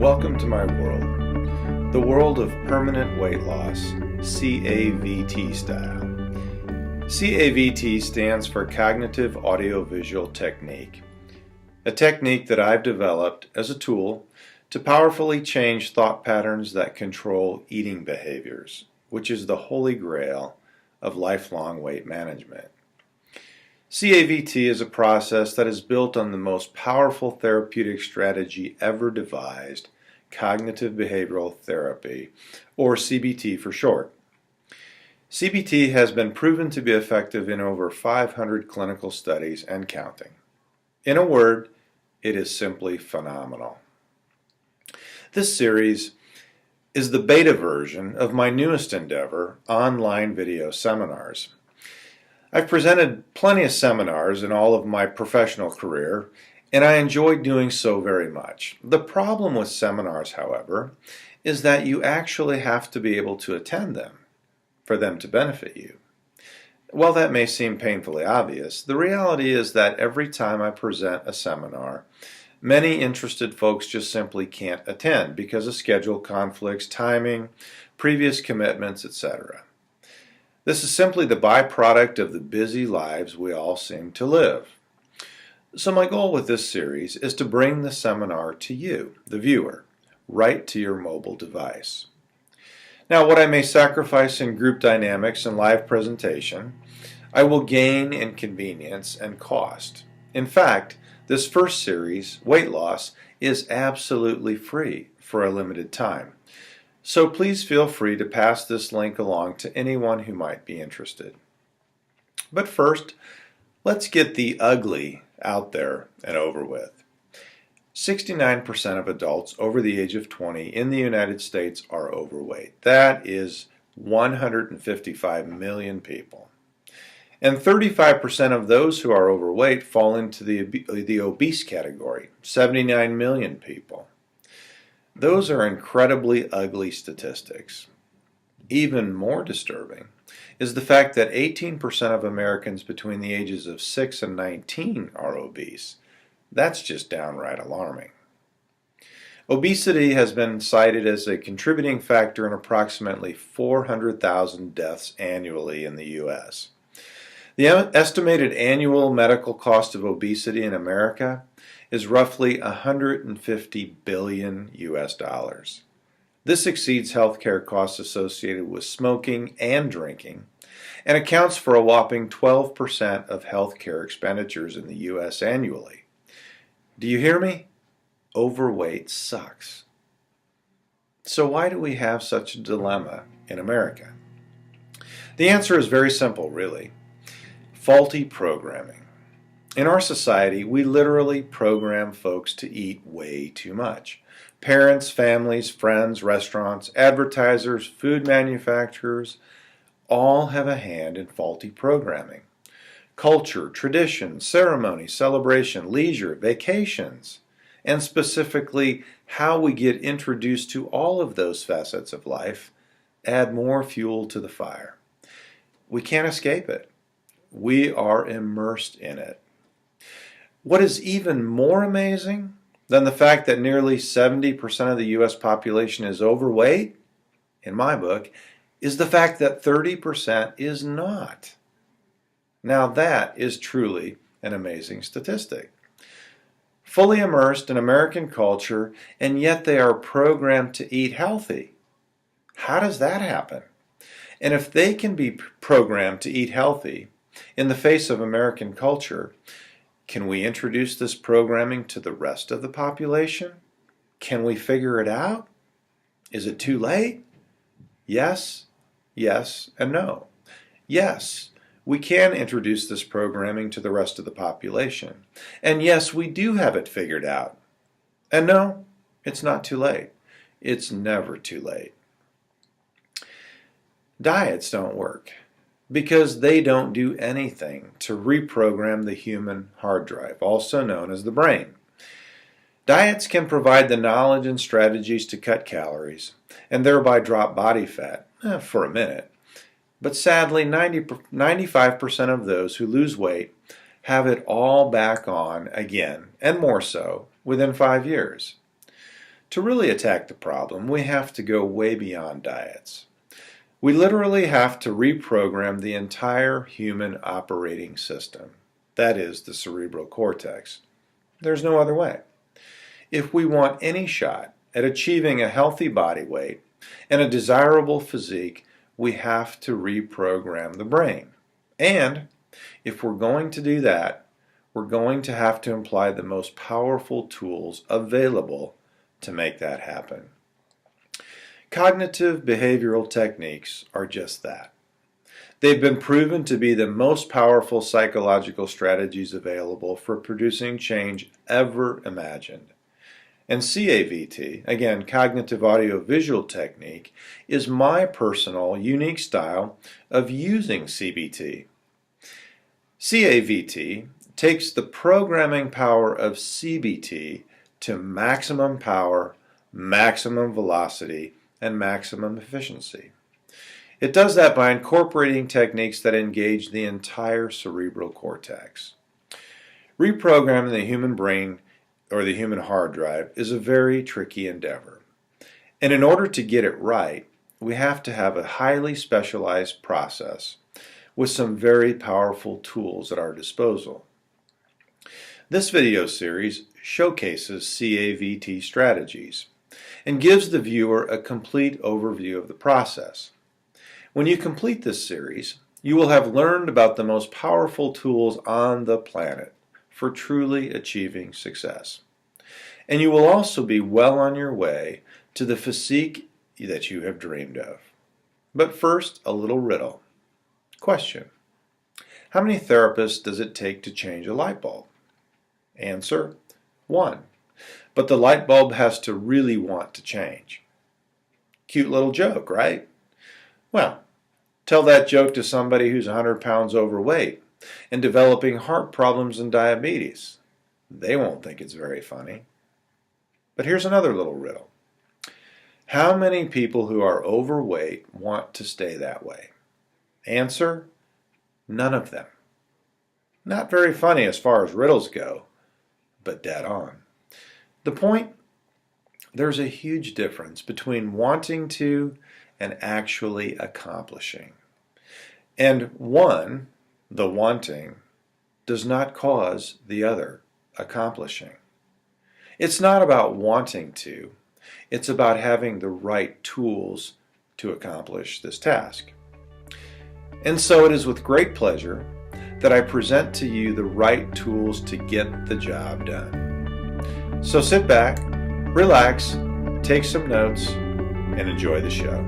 Welcome to my world, the world of permanent weight loss, CAVT style. CAVT stands for Cognitive Audiovisual Technique, a technique that I've developed as a tool to powerfully change thought patterns that control eating behaviors, which is the Holy Grail of lifelong weight management. CAVT is a process that is built on the most powerful therapeutic strategy ever devised, cognitive behavioral therapy, or CBT for short. CBT has been proven to be effective in over 500 clinical studies and counting. In a word, it is simply phenomenal. This series is the beta version of my newest endeavor, online video seminars. I've presented plenty of seminars in all of my professional career, and I enjoy doing so very much. The problem with seminars, however, is that you actually have to be able to attend them for them to benefit you. While that may seem painfully obvious, the reality is that every time I present a seminar, many interested folks just simply can't attend because of schedule conflicts, timing, previous commitments, etc. This is simply the byproduct of the busy lives we all seem to live. So my goal with this series is to bring the seminar to you, the viewer, right to your mobile device. Now, what I may sacrifice in group dynamics and live presentation, I will gain in convenience and cost. In fact, this first series, Weight Loss, is absolutely free for a limited time. So please feel free to pass this link along to anyone who might be interested. But first, let's get the ugly out there and over with. 69% of adults over the age of 20 in the United States are overweight. That is 155 million people. And 35% of those who are overweight fall into the obese category, 79 million people. Those are incredibly ugly statistics. Even more disturbing is the fact that 18% of Americans between the ages of 6 and 19 are obese. That's just downright alarming. Obesity has been cited as a contributing factor in approximately 400,000 deaths annually in the U.S. The estimated annual medical cost of obesity in America is roughly $150 billion US dollars. This exceeds healthcare costs associated with smoking and drinking and accounts for a whopping 12% of healthcare expenditures in the US annually. Do you hear me? Overweight sucks. So why do we have such a dilemma in America? The answer is very simple, really. Faulty programming. In our society, we literally program folks to eat way too much. Parents, families, friends, restaurants, advertisers, food manufacturers, all have a hand in faulty programming. Culture, tradition, ceremony, celebration, leisure, vacations, and specifically how we get introduced to all of those facets of life add more fuel to the fire. We can't escape it. We are immersed in it. What is even more amazing than the fact that nearly 70% of the U.S. population is overweight, in my book, is the fact that 30% is not. Now that is truly an amazing statistic. Fully immersed in American culture, and yet they are programmed to eat healthy. How does that happen? And if they can be programmed to eat healthy in the face of American culture, can we introduce this programming to the rest of the population? Can we figure it out? Is it too late? Yes, yes, and no. Yes, we can introduce this programming to the rest of the population. And yes, we do have it figured out. And no, it's not too late. It's never too late. Diets don't work, because they don't do anything to reprogram the human hard drive, also known as the brain. Diets can provide the knowledge and strategies to cut calories and thereby drop body fat for a minute. But sadly, 95% of those who lose weight have it all back on again, and more so, within 5 years. To really attack the problem, we have to go way beyond diets. We literally have to reprogram the entire human operating system. That is, the cerebral cortex. There's no other way. If we want any shot at achieving a healthy body weight and a desirable physique, we have to reprogram the brain. And if we're going to do that, we're going to have to employ the most powerful tools available to make that happen. Cognitive behavioral techniques are just that. They've been proven to be the most powerful psychological strategies available for producing change ever imagined. And CAVT, again, Cognitive Audio-Visual Technique, is my personal, unique style of using CBT. CAVT takes the programming power of CBT to maximum power, maximum velocity, and maximum efficiency. It does that by incorporating techniques that engage the entire cerebral cortex. Reprogramming the human brain or the human hard drive is a very tricky endeavor. And in order to get it right, we have to have a highly specialized process with some very powerful tools at our disposal. This video series showcases CAVT strategies and gives the viewer a complete overview of the process. When you complete this series, you will have learned about the most powerful tools on the planet for truly achieving success. And you will also be well on your way to the physique that you have dreamed of. But first, a little riddle. Question: how many therapists does it take to change a light bulb? Answer: 1. But the light bulb has to really want to change. Cute little joke, right? Well, tell that joke to somebody who's 100 pounds overweight and developing heart problems and diabetes. They won't think it's very funny. But here's another little riddle. How many people who are overweight want to stay that way? Answer: none of them. Not very funny as far as riddles go, but dead on. The point? There's a huge difference between wanting to and actually accomplishing. And one, the wanting, does not cause the other, accomplishing. It's not about wanting to, it's about having the right tools to accomplish this task. And so it is with great pleasure that I present to you the right tools to get the job done. So sit back, relax, take some notes, and enjoy the show.